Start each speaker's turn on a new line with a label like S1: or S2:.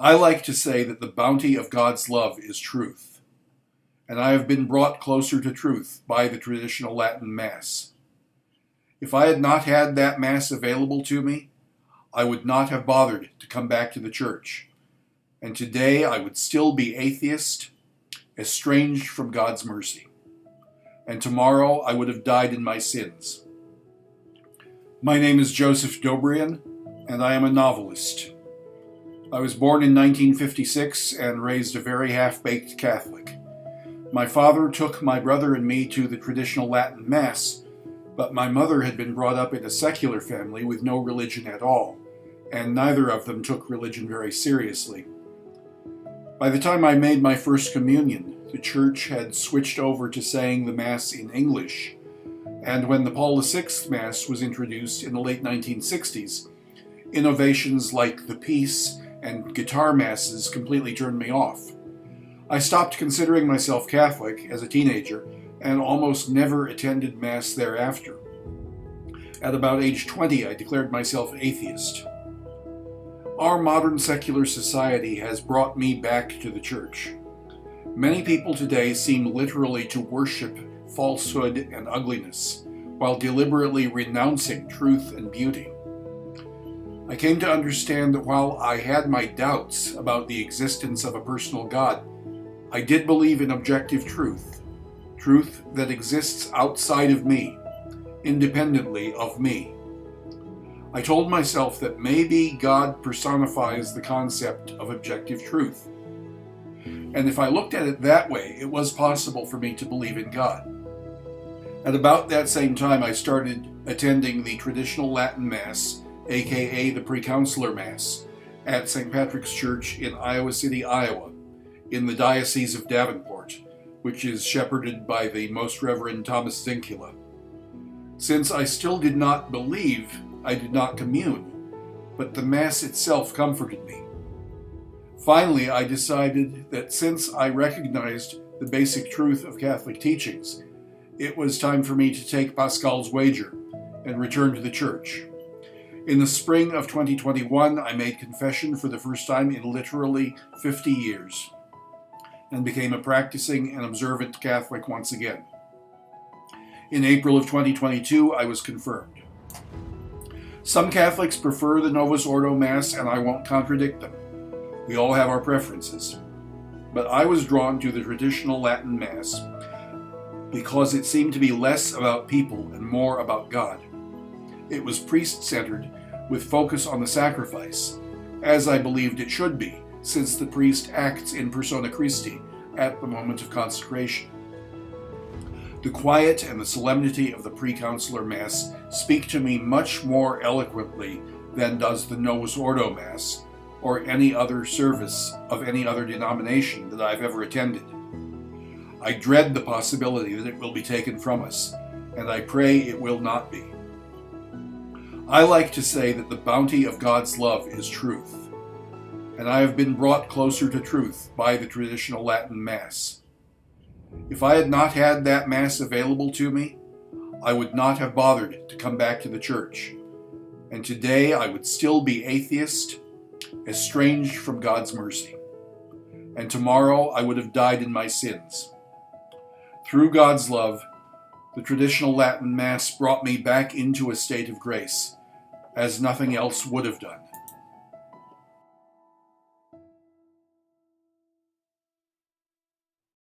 S1: I like to say that the bounty of God's love is truth, and I have been brought closer to truth by the traditional Latin Mass. If I had not had that Mass available to me, I would not have bothered to come back to the church, and today I would still be atheist, estranged from God's mercy, and tomorrow I would have died in my sins. My name is Joseph Dobrian, and I am a novelist. I was born in 1956 and raised a very half-baked Catholic. My father took my brother and me to the traditional Latin Mass, but my mother had been brought up in a secular family with no religion at all, and neither of them took religion very seriously. By the time I made my first communion, the church had switched over to saying the Mass in English, and when the Paul VI Mass was introduced in the late 1960s, innovations like the peace and guitar masses completely turned me off. I stopped considering myself Catholic as a teenager and almost never attended Mass thereafter. At about age 20, I declared myself atheist. Our modern secular society has brought me back to the church. Many people today seem literally to worship falsehood and ugliness, while deliberately renouncing truth and beauty. I came to understand that while I had my doubts about the existence of a personal God, I did believe in objective truth that exists outside of me, independently of me. I told myself that maybe God personifies the concept of objective truth. And if I looked at it that way, it was possible for me to believe in God. At about that same time, I started attending the traditional Latin Mass, aka the Precounselor Mass, at St. Patrick's Church in Iowa City, Iowa, in the Diocese of Davenport, which is shepherded by the Most Reverend Thomas Zinkula. Since I still did not believe, I did not commune, but the Mass itself comforted me. Finally, I decided that since I recognized the basic truth of Catholic teachings, it was time for me to take Pascal's wager and return to the church. In the spring of 2021, I made confession for the first time in literally 50 years and became a practicing and observant Catholic once again. In April of 2022, I was confirmed. Some Catholics prefer the Novus Ordo Mass, and I won't contradict them. We all have our preferences. But I was drawn to the traditional Latin Mass because it seemed to be less about people and more about God. It was priest-centered, with focus on the sacrifice, as I believed it should be, since the priest acts in persona Christi at the moment of consecration. The quiet and the solemnity of the Precounselor Mass speak to me much more eloquently than does the Novus Ordo Mass or any other service of any other denomination that I've ever attended. I dread the possibility that it will be taken from us, and I pray it will not be. I like to say that the bounty of God's love is truth, and I have been brought closer to truth by the traditional Latin Mass. If I had not had that Mass available to me, I would not have bothered to come back to the church, and today I would still be atheist, estranged from God's mercy, and tomorrow I would have died in my sins. Through God's love, the traditional Latin Mass brought me back into a state of grace, as nothing else would have done.